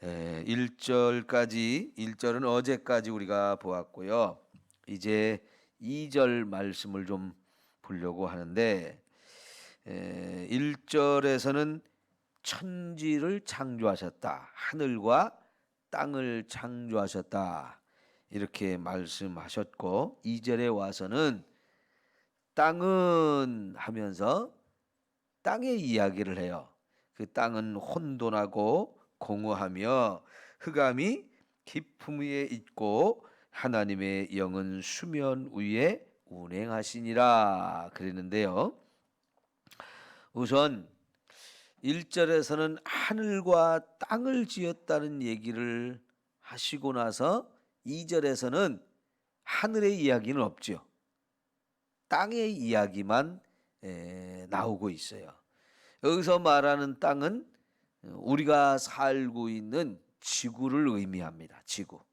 1절까지 1절은 어제까지 우리가 보았고요. 이제 2절 말씀을 좀 보려고 하는데 1절에서는 천지를 창조하셨다. 하늘과 땅을 창조하셨다. 이렇게 말씀하셨고 2절에 와서는 땅은 하면서 땅의 이야기를 해요. 그 땅은 혼돈하고 공허하며 흑암이 깊음 위에 있고 하나님의 영은 수면 위에 운행하시니라 그랬는데요. 우선 1절에서는 하늘과 땅을 지었다는 얘기를 하시고 나서 2절에서는 하늘의 이야기는 없죠. 땅의 이야기만 나오고 있어요. 여기서 말하는 땅은 우리가 살고 있는 지구를 의미합니다. 지구.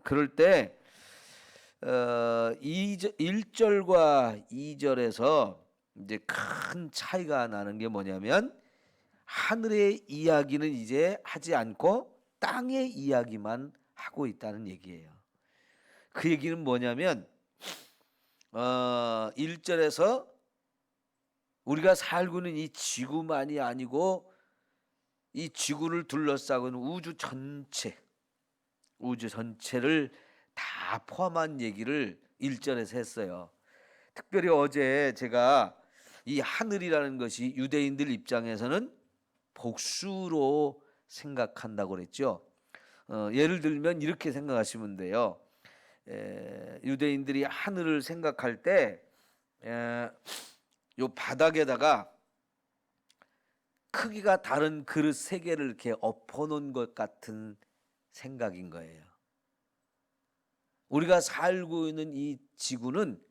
그럴 때 1절과 2절에서 이제 큰 차이가 나는 게 뭐냐면 하늘의 이야기는 이제 하지 않고 땅의 이야기만 하고 있다는 얘기예요. 그 얘기는 뭐냐면 1절에서 우리가 살고 있는 이 지구만이 아니고 이 지구를 둘러싸고 있는 우주 전체를 다 포함한 얘기를 1절에서 했어요. 특별히 어제 제가 이 하늘이라는 것이 유대인들 입장에서는 복수로 생각한다고 그랬죠. 예를 들면 이렇게 생각하시면 돼요. 유대인들이 하늘을 생각할 때 요 바닥에다가 크기가 다른 그릇 3개를 이렇게 엎어놓은 것 같은 생각인 거예요. 우리가 살고 있는 이 지구는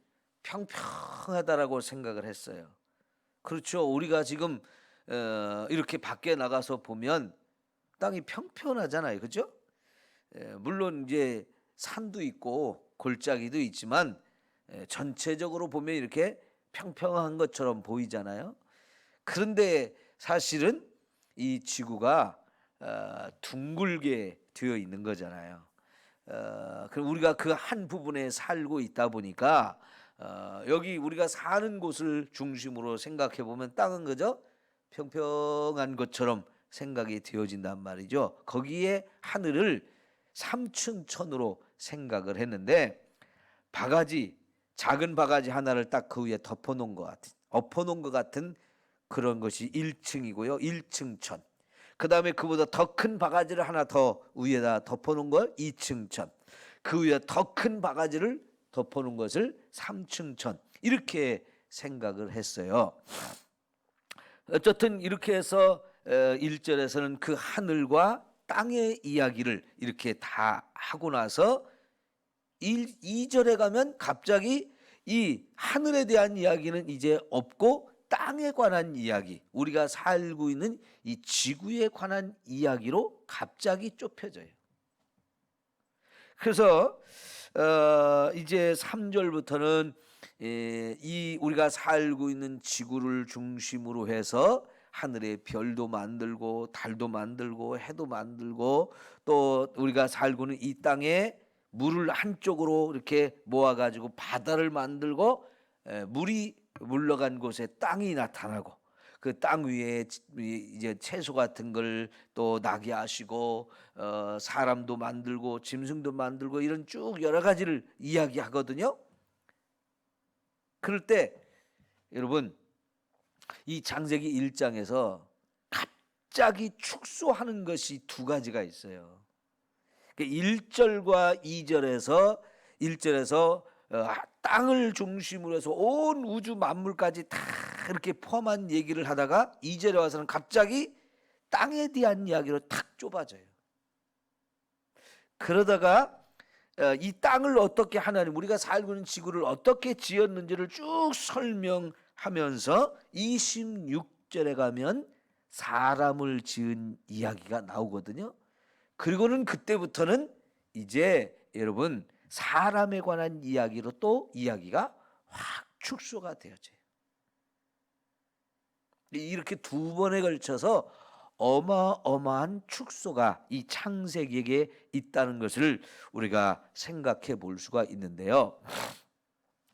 평평하다라고 생각을 했어요. 그렇죠. 우리가 지금 이렇게 밖에 나가서 보면 땅이 평평하잖아요. 그렇죠? 물론 이제 산도 있고 골짜기도 있지만 전체적으로 보면 이렇게 평평한 것처럼 보이잖아요. 그런데 사실은 이 지구가 둥글게 되어 있는 거잖아요. 그럼 우리가 그 한 부분에 살고 있다 보니까 여기 우리가 사는 곳을 중심으로 생각해 보면 땅은 그저 평평한 것처럼 생각이 되어진단 말이죠. 거기에 하늘을 삼층천으로 생각을 했는데 작은 바가지 하나를 딱 그 위에 엎어놓은 것 같은 그런 것이 1층이고요. 1층천. 그 다음에 그보다 더 큰 바가지를 하나 더 위에다 덮어놓은 걸 2층천. 그 위에 더 큰 바가지를 덮어놓은 것을 3층천. 이렇게 생각을 했어요. 어쨌든 이렇게 해서 1절에서는 그 하늘과 땅의 이야기를 이렇게 다 하고 나서 2절에 가면 갑자기 이 하늘에 대한 이야기는 이제 없고 땅에 관한 이야기, 우리가 살고 있는 이 지구에 관한 이야기로 갑자기 좁혀져요. 그래서 이제 3절부터는 이 우리가 살고 있는 지구를 중심으로 해서 하늘의 별도 만들고 달도 만들고 해도 만들고 또 우리가 살고 있는 이 땅에 물을 한쪽으로 이렇게 모아가지고 바다를 만들고 물이 물러간 곳에 땅이 나타나고 그 땅 위에 이제 채소 같은 걸 또 나게 하시고 사람도 만들고 짐승도 만들고 이런 쭉 여러 가지를 이야기하거든요. 그럴 때 여러분 이 창세기 1장에서 갑자기 축소하는 것이 2가지가 있어요. 1절과 2절에서 1절에서 땅을 중심으로 해서 온 우주 만물까지 다 이렇게 포함한 얘기를 하다가 2절에 와서는 갑자기 땅에 대한 이야기로 탁 좁아져요. 그러다가 이 땅을 어떻게 하나님 우리가 살고 있는 지구를 어떻게 지었는지를 쭉 설명하면서 26절에 가면 사람을 지은 이야기가 나오거든요. 그리고는 그때부터는 이제 여러분 사람에 관한 이야기로 또 이야기가 확 축소가 되어져요. 이렇게 2번에 걸쳐서 어마어마한 축소가 이 창세기에 있다는 것을 우리가 생각해 볼 수가 있는데요.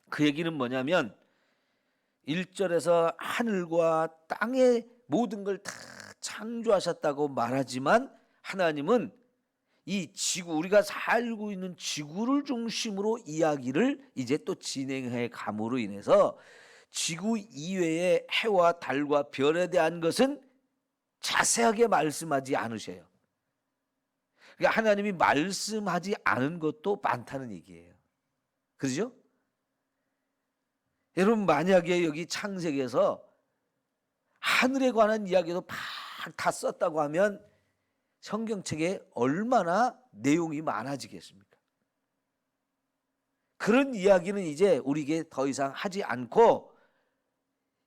그 얘기는 뭐냐면 1절에서 하늘과 땅의 모든 걸 다 창조하셨다고 말하지만 하나님은 이 지구, 우리가 살고 있는 지구를 중심으로 이야기를 이제 또 진행해 감으로 인해서 지구 이외의 해와 달과 별에 대한 것은 자세하게 말씀하지 않으셔요. 그러니까 하나님이 말씀하지 않은 것도 많다는 얘기예요. 그렇죠? 여러분, 만약에 여기 창세기에서 하늘에 관한 이야기도 다 썼다고 하면 성경책에 얼마나 내용이 많아지겠습니까? 그런 이야기는 이제 우리에게 더 이상 하지 않고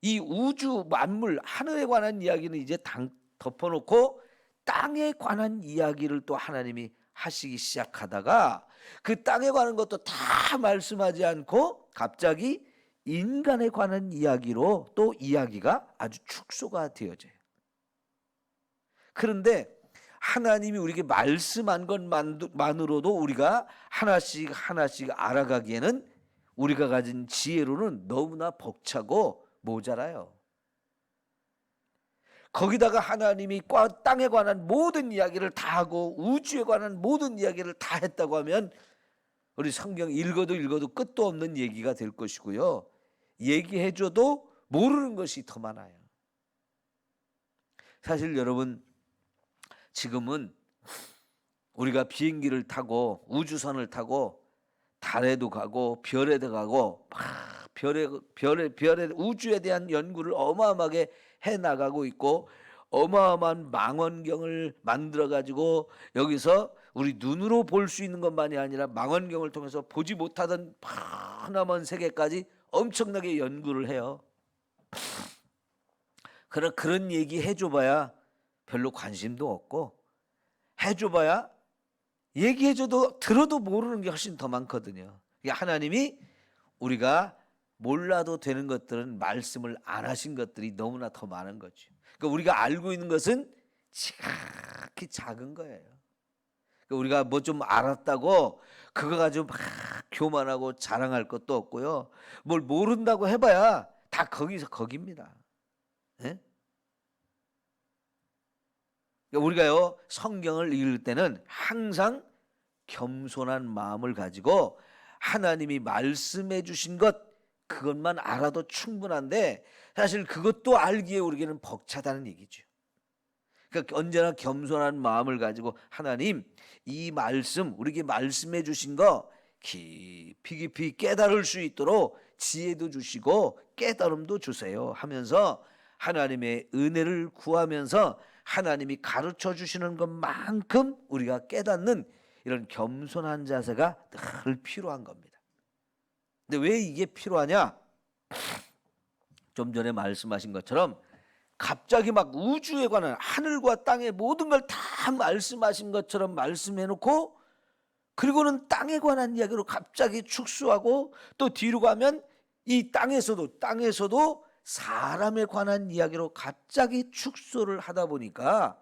이 우주 만물 하늘에 관한 이야기는 이제 덮어놓고 땅에 관한 이야기를 또 하나님이 하시기 시작하다가 그 땅에 관한 것도 다 말씀하지 않고 갑자기 인간에 관한 이야기로 또 이야기가 아주 축소가 되어져요. 그런데 하나님이 우리에게 말씀한 것만으로도 우리가 하나씩 하나씩 알아가기에는 우리가 가진 지혜로는 너무나 벅차고 모자라요. 거기다가 하나님이 땅에 관한 모든 이야기를 다 하고 우주에 관한 모든 이야기를 다 했다고 하면 우리 성경 읽어도 끝도 없는 얘기가 될 것이고요. 얘기해줘도 모르는 것이 더 많아요. 사실 여러분, 지금은 우리가 비행기를 타고 우주선을 타고 달에도 가고 별에도 가고 막 별의 우주에 대한 연구를 어마어마하게 해 나가고 있고 어마어마한 망원경을 만들어 가지고 여기서 우리 눈으로 볼 수 있는 것만이 아니라 망원경을 통해서 보지 못하던 파나먼 세계까지 엄청나게 연구를 해요. 그런 얘기 해줘봐야 별로 관심도 없고 해줘봐야 얘기해줘도 들어도 모르는 게 훨씬 더 많거든요. 하나님이 우리가 몰라도 되는 것들은 말씀을 안 하신 것들이 너무나 더 많은 거죠. 그러니까 우리가 알고 있는 것은 지극히 작은 거예요. 그러니까 우리가 뭐 좀 알았다고 그거 가지고 막 교만하고 자랑할 것도 없고요. 뭘 모른다고 해봐야 다 거기서 거기입니다. 네? 우리가요 성경을 읽을 때는 항상 겸손한 마음을 가지고 하나님이 말씀해 주신 것 그것만 알아도 충분한데 사실 그것도 알기에 우리에게는 벅차다는 얘기죠. 그러니까 언제나 겸손한 마음을 가지고 하나님 이 말씀 우리에게 말씀해 주신 거 깊이 깨달을 수 있도록 지혜도 주시고 깨달음도 주세요 하면서 하나님의 은혜를 구하면서 하나님이 가르쳐 주시는 것만큼 우리가 깨닫는 이런 겸손한 자세가 늘 필요한 겁니다. 근데 왜 이게 필요하냐? 좀 전에 말씀하신 것처럼 갑자기 막 우주에 관한 하늘과 땅의 모든 걸 다 말씀하신 것처럼 말씀해놓고 그리고는 땅에 관한 이야기로 갑자기 축소하고 또 뒤로 가면 이 땅에서도 사람에 관한 이야기로 갑자기 축소를 하다 보니까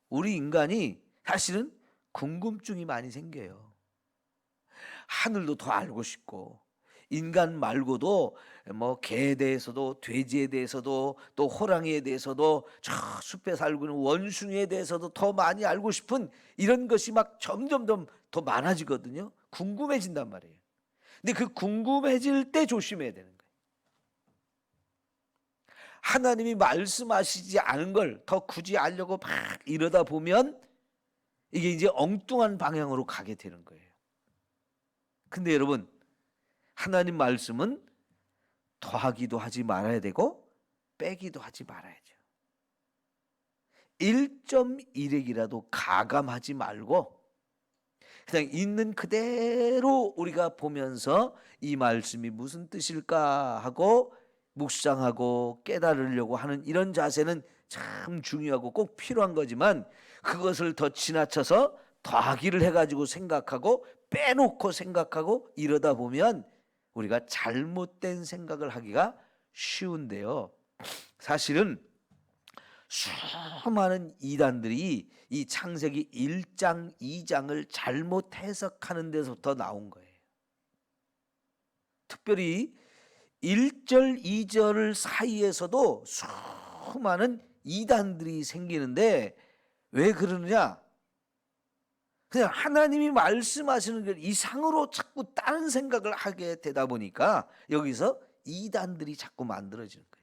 우리 인간이 사실은 궁금증이 많이 생겨요. 하늘도 더 알고 싶고 인간 말고도 뭐 개에 대해서도 돼지에 대해서도 또 호랑이에 대해서도 저 숲에 살고 있는 원숭이에 대해서도 더 많이 알고 싶은 이런 것이 막 점점 더 많아지거든요. 궁금해진단 말이에요. 근데 그 궁금해질 때 조심해야 되는 거예요. 하나님이 말씀하시지 않은 걸 더 굳이 알려고 막 이러다 보면 이게 이제 엉뚱한 방향으로 가게 되는 거예요. 근데 여러분, 하나님 말씀은 더하기도 하지 말아야 되고 빼기도 하지 말아야죠. 1.1핵이라도 가감하지 말고 그냥 있는 그대로 우리가 보면서 이 말씀이 무슨 뜻일까 하고 묵상하고 깨달으려고 하는 이런 자세는 참 중요하고 꼭 필요한 거지만 그것을 더 지나쳐서 더하기를 해가지고 생각하고 빼놓고 생각하고 이러다 보면 우리가 잘못된 생각을 하기가 쉬운데요. 사실은 수많은 이단들이 이 창세기 1장, 2장을 잘못 해석하는 데서부터 나온 거예요. 특별히 1절, 2절 사이에서도 수많은 이단들이 생기는데 왜 그러느냐? 그냥 하나님이 말씀하시는 걸 이상으로 자꾸 다른 생각을 하게 되다 보니까 여기서 이단들이 자꾸 만들어지는 거예요.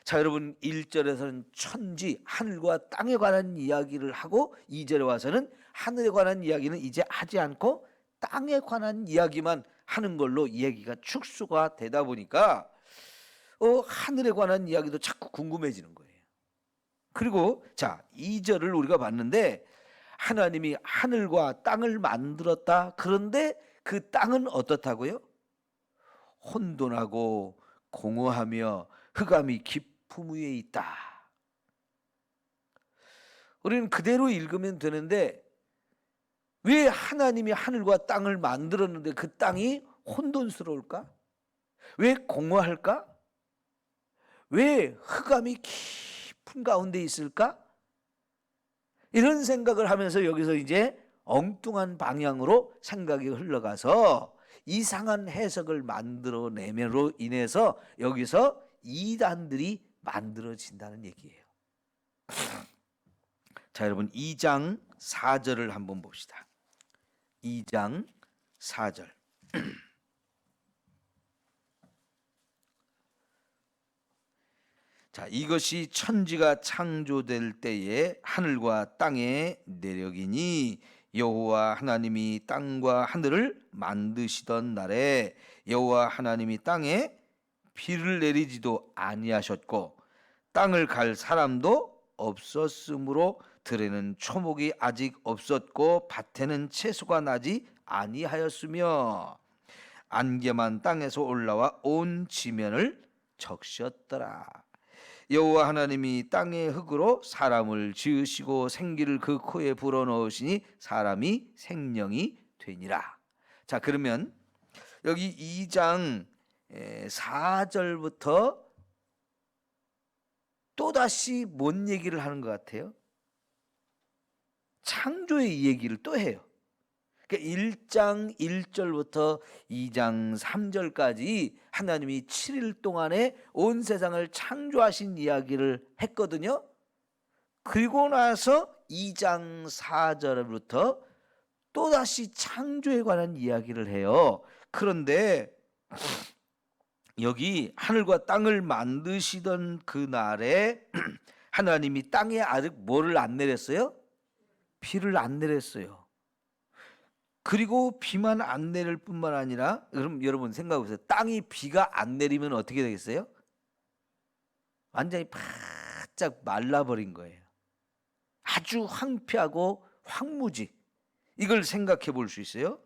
자, 여러분 1절에서는 천지, 하늘과 땅에 관한 이야기를 하고 2절에 와서는 하늘에 관한 이야기는 이제 하지 않고 땅에 관한 이야기만 하는 걸로 얘기가 축소가 되다 보니까 하늘에 관한 이야기도 자꾸 궁금해지는 거예요. 그리고 자, 2절을 우리가 봤는데 하나님이 하늘과 땅을 만들었다. 그런데 그 땅은 어떻다고요? 혼돈하고 공허하며 흑암이 깊음 위에 있다. 우리는 그대로 읽으면 되는데 왜 하나님이 하늘과 땅을 만들었는데 그 땅이 혼돈스러울까? 왜 공허할까? 왜 흑암이 깊은 가운데 있을까? 이런 생각을 하면서 여기서 이제 엉뚱한 방향으로 생각이 흘러가서 이상한 해석을 만들어내므로 인해서 여기서 이단들이 만들어진다는 얘기예요. 자, 여러분 2장 4절을 한번 봅시다. 2장 4절. 자, 이것이 천지가 창조될 때에 하늘과 땅의 내력이니 여호와 하나님이 땅과 하늘을 만드시던 날에 여호와 하나님이 땅에 비를 내리지도 아니하셨고 땅을 갈 사람도 없었으므로 들에는 초목이 아직 없었고 밭에는 채소가 나지 아니하였으며 안개만 땅에서 올라와 온 지면을 적셨더라. 여호와 하나님이 땅의 흙으로 사람을 지으시고 생기를 그 코에 불어넣으시니 사람이 생명이 되니라. 자, 그러면 여기 2장 4절부터 또다시 뭔 얘기를 하는 것 같아요? 창조의 얘기를 또 해요. 그러니까 1장 1절부터 2장 3절까지 하나님이 7일 동안에 온 세상을 창조하신 이야기를 했거든요. 그리고 나서 2장 4절부터 또다시 창조에 관한 이야기를 해요. 그런데 여기 하늘과 땅을 만드시던 그날에 하나님이 땅에 아직 뭐를 안 내렸어요? 비를 안 내렸어요. 그리고 비만 안 내릴 뿐만 아니라 그럼 여러분 생각해 보세요. 땅이 비가 안 내리면 어떻게 되겠어요? 완전히 바짝 말라버린 거예요. 아주 황폐하고 황무지. 이걸 생각해 볼 수 있어요.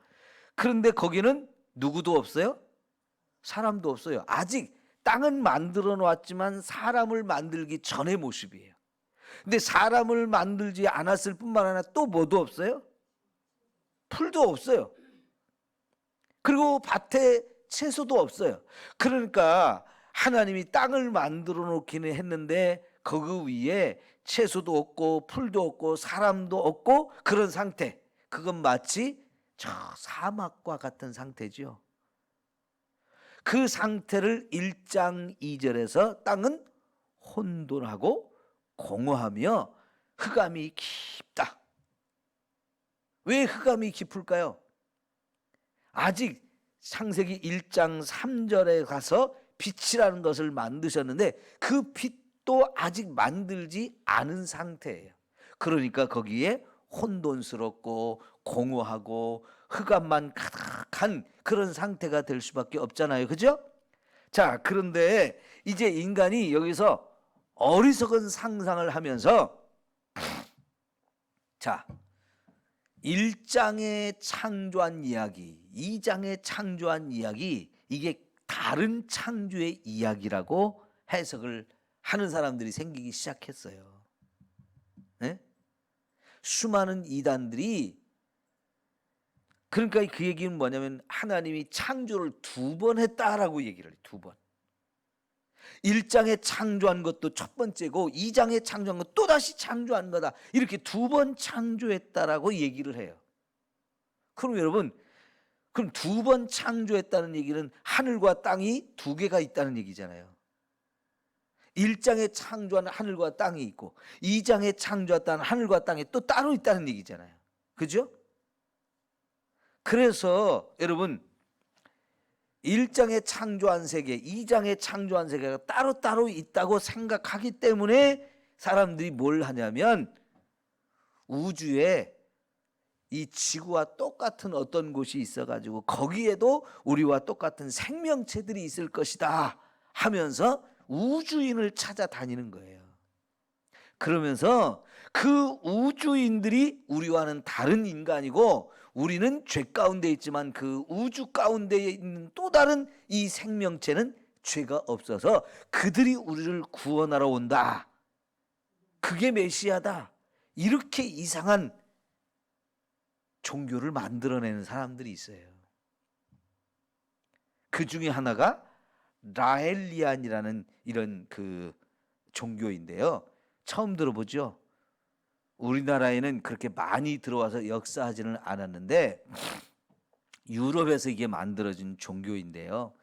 그런데 거기는 누구도 없어요? 사람도 없어요. 아직 땅은 만들어 놓았지만 사람을 만들기 전의 모습이에요. 근데 사람을 만들지 않았을 뿐만 아니라 또 뭐도 없어요? 풀도 없어요. 그리고 밭에 채소도 없어요. 그러니까 하나님이 땅을 만들어 놓기는 했는데 그 위에 채소도 없고 풀도 없고 사람도 없고 그런 상태. 그건 마치 저 사막과 같은 상태죠. 그 상태를 1장 2절에서 땅은 혼돈하고 공허하며 흑암이 깊다. 왜 흑암이 깊을까요? 아직 창세기 1장 3절에 가서 빛이라는 것을 만드셨는데 그 빛도 아직 만들지 않은 상태예요. 그러니까 거기에 혼돈스럽고 공허하고 흑암만 가득한 그런 상태가 될 수밖에 없잖아요. 그죠? 자, 그런데 이제 인간이 여기서 어리석은 상상을 하면서 자, 1장에 창조한 이야기, 2장에 창조한 이야기, 이게 다른 창조의 이야기라고 해석을 하는 사람들이 생기기 시작했어요. 네? 수많은 이단들이 그러니까 그 얘기는 뭐냐면 하나님이 창조를 2번 했다라고 얘기를 해요. 2번. 1장에 창조한 것도 첫 번째고 2장에 창조한 것 또다시 창조한 거다. 이렇게 두 번 창조했다라고 얘기를 해요. 그럼 여러분, 그럼 두 번 창조했다는 얘기는 하늘과 땅이 두 개가 있다는 얘기잖아요. 1장에 창조한 하늘과 땅이 있고 2장에 창조했다는 하늘과 땅이 또 따로 있다는 얘기잖아요. 그죠? 그래서 여러분, 1장에 창조한 세계, 2장에 창조한 세계가 따로따로 있다고 생각하기 때문에 사람들이 뭘 하냐면 우주에 이 지구와 똑같은 어떤 곳이 있어가지고 거기에도 우리와 똑같은 생명체들이 있을 것이다 하면서 우주인을 찾아다니는 거예요. 그러면서 그 우주인들이 우리와는 다른 인간이고 우리는 죄 가운데 있지만 그 우주 가운데 있는 또 다른 이 생명체는 죄가 없어서 그들이 우리를 구원하러 온다. 그게 메시아다. 이렇게 이상한 종교를 만들어내는 사람들이 있어요. 그 중에 하나가 라헬리안이라는 이런 그 종교인데요. 처음 들어보죠? 우리나라에는 그렇게 많이 들어와서 역사하지는 않았는데 유럽에서 이게 만들어진 종교인데요.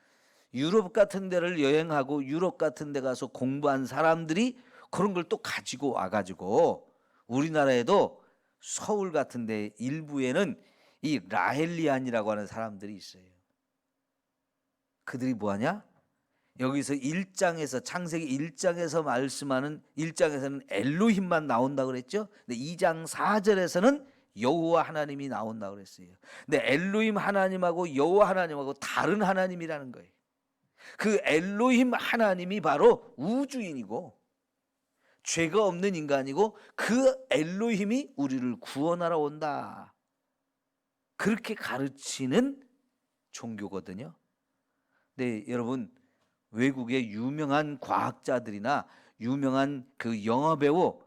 유럽 같은 데를 여행하고 유럽 같은 데 가서 공부한 사람들이 그런 걸 또 가지고 와가지고 우리나라에도 서울 같은 데 일부에는 이 라헬리안이라고 하는 사람들이 있어요. 그들이 뭐하냐? 여기서 1장에서 창세기 1장에서 말씀하는 1장에서는 엘로힘만 나온다고 그랬죠. 근데 2장 4절에서는 여호와 하나님이 나온다고 그랬어요. 근데 엘로힘 하나님하고 여호와 하나님하고 다른 하나님이라는 거예요. 그 엘로힘 하나님이 바로 우주인이고 죄가 없는 인간이고 그 엘로힘이 우리를 구원하러 온다. 그렇게 가르치는 종교거든요. 네, 여러분, 외국의 유명한 과학자들이나 유명한 그 영화배우,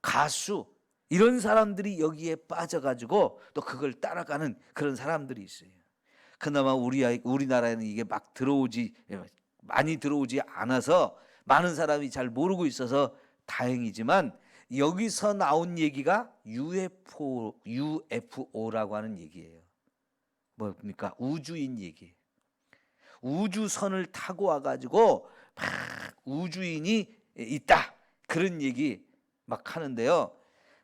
가수 이런 사람들이 여기에 빠져가지고 또 그걸 따라가는 그런 사람들이 있어요. 그나마 우리나라에는 이게 막 많이 들어오지 않아서 많은 사람이 잘 모르고 있어서 다행이지만 여기서 나온 얘기가 UFO라고 하는 얘기예요. 뭡니까? 우주인 얘기. 우주선을 타고 와가지고 막 우주인이 있다 그런 얘기 막 하는데요.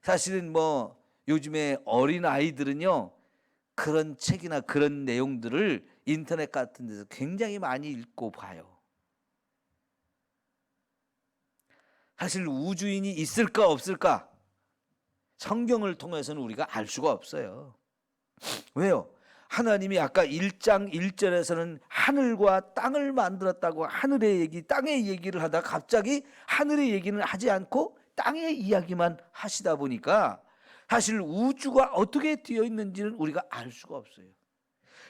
사실은 뭐 요즘에 어린 아이들은요 그런 책이나 그런 내용들을 인터넷 같은 데서 굉장히 많이 읽고 봐요. 사실 우주인이 있을까 없을까 성경을 통해서는 우리가 알 수가 없어요. 왜요? 하나님이 아까 1장 1절에서는 하늘과 땅을 만들었다고 하늘의 얘기, 땅의 얘기를 하다 갑자기 하늘의 얘기는 하지 않고 땅의 이야기만 하시다 보니까 사실 우주가 어떻게 되어 있는지는 우리가 알 수가 없어요.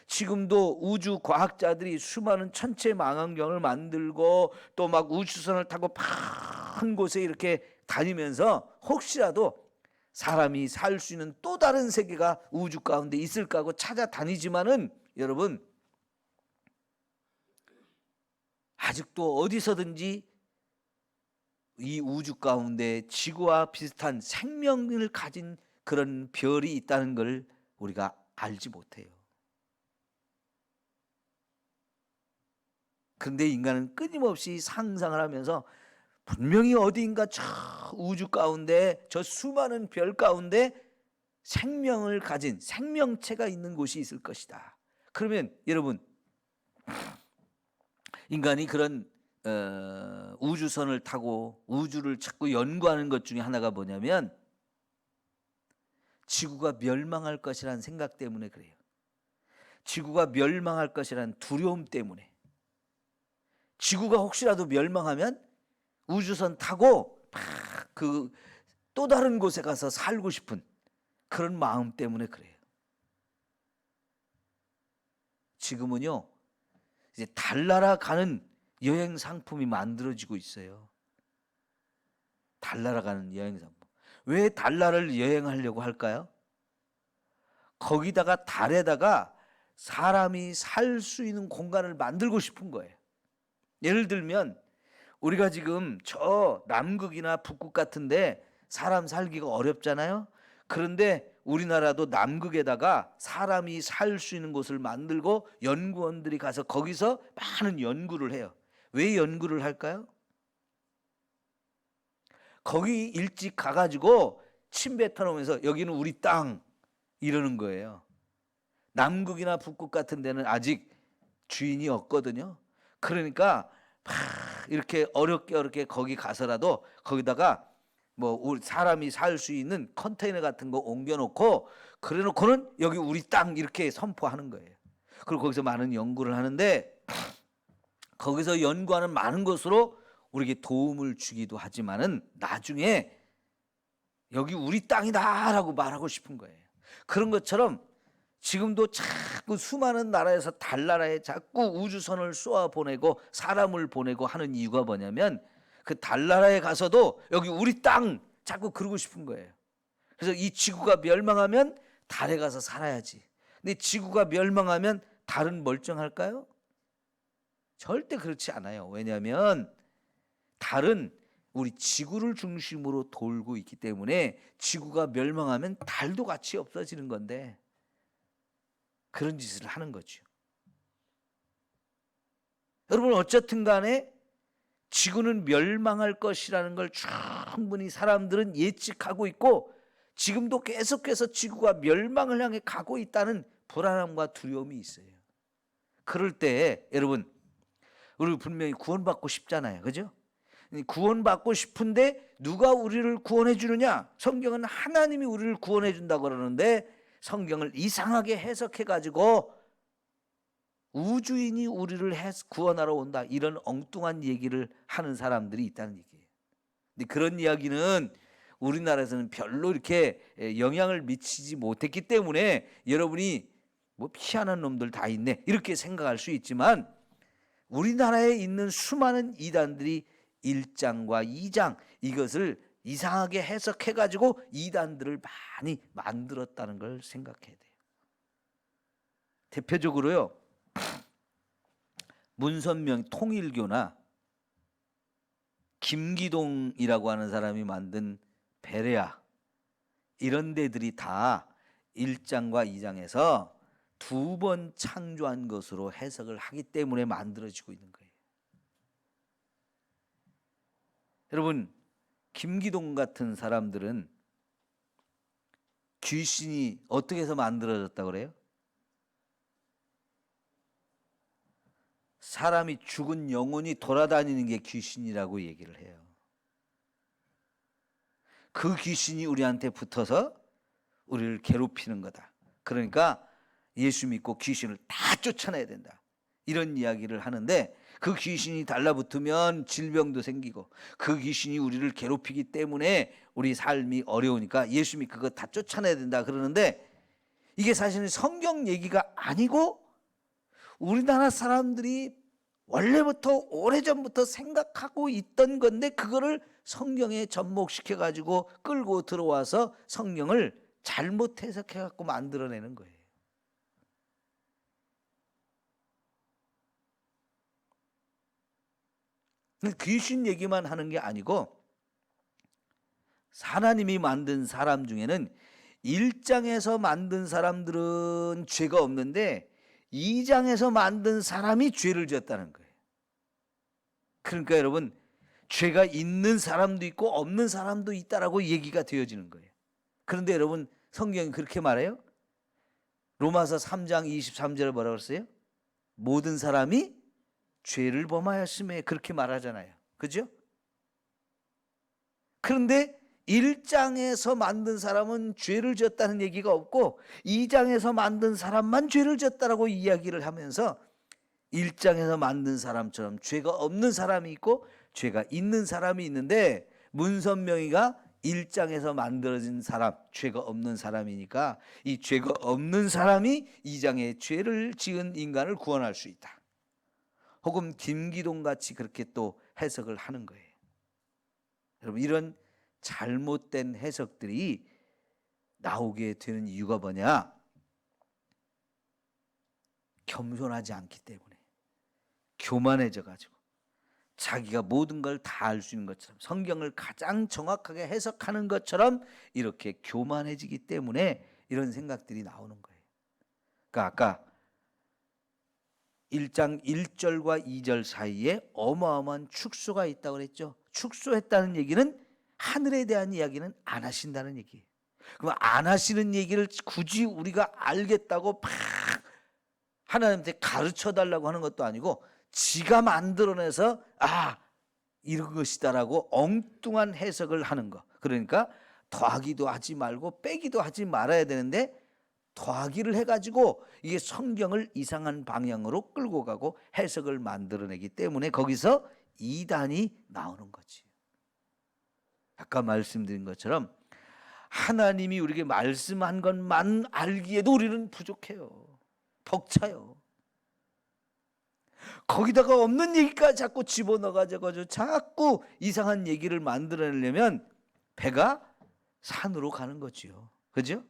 지금도 우주 과학자들이 수많은 천체 망원경을 만들고 또 막 우주선을 타고 한 곳에 이렇게 다니면서 혹시라도 사람이 살 수 있는 또 다른 세계가 우주 가운데 있을까 하고 찾아다니지만은 여러분 아직도 어디서든지 이 우주 가운데 지구와 비슷한 생명을 가진 그런 별이 있다는 걸 우리가 알지 못해요. 그런데 인간은 끊임없이 상상을 하면서 분명히 어디인가 저 우주 가운데 저 수많은 별 가운데 생명을 가진 생명체가 있는 곳이 있을 것이다. 그러면 여러분 인간이 그런 우주선을 타고 우주를 자꾸 연구하는 것 중에 하나가 뭐냐면 지구가 멸망할 것이라는 생각 때문에 그래요. 지구가 멸망할 것이라는 두려움 때문에. 지구가 혹시라도 멸망하면 우주선 타고 그 또 다른 곳에 가서 살고 싶은 그런 마음 때문에 그래요. 지금은요 이제 달나라 가는 여행 상품이 만들어지고 있어요. 달나라 가는 여행 상품. 왜 달나라를 여행하려고 할까요? 거기다가 달에다가 사람이 살 수 있는 공간을 만들고 싶은 거예요. 예를 들면 우리가 지금 저 남극이나 북극 같은데 사람 살기가 어렵잖아요. 그런데 우리나라도 남극에다가 사람이 살 수 있는 곳을 만들고 연구원들이 가서 거기서 많은 연구를 해요. 왜 연구를 할까요? 거기 일찍 가가지고 침 뱉어놓으면서 여기는 우리 땅 이러는 거예요. 남극이나 북극 같은 데는 아직 주인이 없거든요. 그러니까 막 이렇게 어렵게 거기 가서라도 거기다가 뭐 우리 사람이 살 수 있는 컨테이너 같은 거 옮겨놓고 그래놓고는 여기 우리 땅 이렇게 선포하는 거예요. 그리고 거기서 많은 연구를 하는데 거기서 연구하는 많은 것으로 우리에게 도움을 주기도 하지만은 나중에 여기 우리 땅이다라고 말하고 싶은 거예요. 그런 것처럼 지금도 자꾸 수많은 나라에서 달나라에 자꾸 우주선을 쏘아 보내고 사람을 보내고 하는 이유가 뭐냐면 그 달나라에 가서도 여기 우리 땅 자꾸 그러고 싶은 거예요. 그래서 이 지구가 멸망하면 달에 가서 살아야지. 근데 지구가 멸망하면 달은 멀쩡할까요? 절대 그렇지 않아요. 왜냐하면 달은 우리 지구를 중심으로 돌고 있기 때문에 지구가 멸망하면 달도 같이 없어지는 건데 그런 짓을 하는 거죠. 여러분 어쨌든 간에 지구는 멸망할 것이라는 걸 충분히 사람들은 예측하고 있고 지금도 계속해서 지구가 멸망을 향해 가고 있다는 불안함과 두려움이 있어요. 그럴 때 여러분 우리 분명히 구원받고 싶잖아요. 그죠? 구원받고 싶은데 누가 우리를 구원해 주느냐? 성경은 하나님이 우리를 구원해 준다고 그러는데 성경을 이상하게 해석해 가지고 우주인이 우리를 구원하러 온다 이런 엉뚱한 얘기를 하는 사람들이 있다는 얘기예요. 근데 그런 이야기는 우리나라에서는 별로 이렇게 영향을 미치지 못했기 때문에 여러분이 뭐 희한한 놈들 다 있네 이렇게 생각할 수 있지만 우리나라에 있는 수많은 이단들이 1장과 2장 이것을 이상하게 해석해 가지고 이단들을 많이 만들었다는 걸 생각해야 돼요. 대표적으로요. 문선명 통일교나 김기동이라고 하는 사람이 만든 베레아 이런 데들이 다 1장과 2장에서 두 번 창조한 것으로 해석을 하기 때문에 만들어지고 있는 거예요. 여러분 김기동 같은 사람들은 귀신이 어떻게 해서 만들어졌다고 그래요? 사람이 죽은 영혼이 돌아다니는 게 귀신이라고 얘기를 해요. 그 귀신이 우리한테 붙어서 우리를 괴롭히는 거다. 그러니까 예수 믿고 귀신을 다 쫓아내야 된다. 이런 이야기를 하는데 그 귀신이 달라붙으면 질병도 생기고 그 귀신이 우리를 괴롭히기 때문에 우리 삶이 어려우니까 예수 믿고 그거 다 쫓아내야 된다 그러는데 이게 사실은 성경 얘기가 아니고 우리나라 사람들이 원래부터 오래전부터 생각하고 있던 건데 그거를 성경에 접목시켜 가지고 끌고 들어와서 성경을 잘못 해석해 갖고 만들어내는 거예요. 귀신 얘기만 하는 게 아니고 하나님이 만든 사람 중에는 1장에서 만든 사람들은 죄가 없는데 2장에서 만든 사람이 죄를 지었다는 거예요. 그러니까 여러분 죄가 있는 사람도 있고 없는 사람도 있다라고 얘기가 되어지는 거예요. 그런데 여러분 성경이 그렇게 말해요? 로마서 3장 23절에 뭐라고 했어요? 모든 사람이 죄를 범하였음에 그렇게 말하잖아요. 그죠? 그런데 1장에서 만든 사람은 죄를 지었다는 얘기가 없고 2장에서 만든 사람만 죄를 지었다라고 이야기를 하면서 1장에서 만든 사람처럼 죄가 없는 사람이 있고 죄가 있는 사람이 있는데 문선명이가 1장에서 만들어진 사람, 죄가 없는 사람이니까 이 죄가 없는 사람이 2장에 죄를 지은 인간을 구원할 수 있다. 혹은 김기동 같이 그렇게 또 해석을 하는 거예요. 여러분 이런 잘못된 해석들이 나오게 되는 이유가 뭐냐? 겸손하지 않기 때문에 교만해져 가지고 자기가 모든 걸 다 알 수 있는 것처럼 성경을 가장 정확하게 해석하는 것처럼 이렇게 교만해지기 때문에 이런 생각들이 나오는 거예요. 그러니까 아까 1장 1절과 2절 사이에 어마어마한 축소가 있다고 그랬죠. 축소했다는 얘기는 하늘에 대한 이야기는 안 하신다는 얘기예요. 그럼 안 하시는 얘기를 굳이 우리가 알겠다고 막 하나님한테 가르쳐 달라고 하는 것도 아니고 지가 만들어내서 이런 것이다라고 엉뚱한 해석을 하는 거. 그러니까 더하기도 하지 말고 빼기도 하지 말아야 되는데 더하기를 해가지고 이게 성경을 이상한 방향으로 끌고 가고 해석을 만들어내기 때문에 거기서 이단이 나오는 거지. 아까 말씀드린 것처럼 하나님이 우리에게 말씀한 것만 알기에도 우리는 부족해요. 벅차요. 거기다가 없는 얘기까지 자꾸 집어넣어가지고 자꾸 이상한 얘기를 만들어내려면 배가 산으로 가는 거지요. 그죠?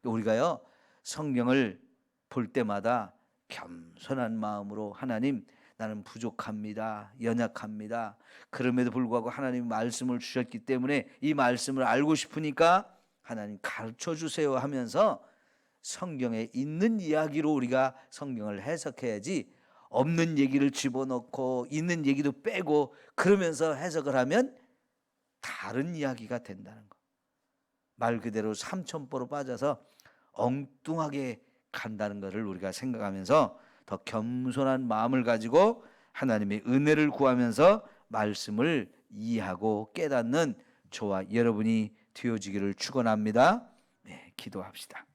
우리가요 성경을 볼 때마다 겸손한 마음으로 하나님 나는 부족합니다. 연약합니다. 그럼에도 불구하고 하나님 말씀을 주셨기 때문에 이 말씀을 알고 싶으니까 하나님 가르쳐 주세요 하면서 성경에 있는 이야기로 우리가 성경을 해석해야지 없는 얘기를 집어넣고 있는 얘기도 빼고 그러면서 해석을 하면 다른 이야기가 된다는 거. 말 그대로 삼천포로 빠져서 엉뚱하게 간다는 것을 우리가 생각하면서 더 겸손한 마음을 가지고 하나님의 은혜를 구하면서 말씀을 이해하고 깨닫는 저와 여러분이 되어지기를 축원합니다. 네, 기도합시다.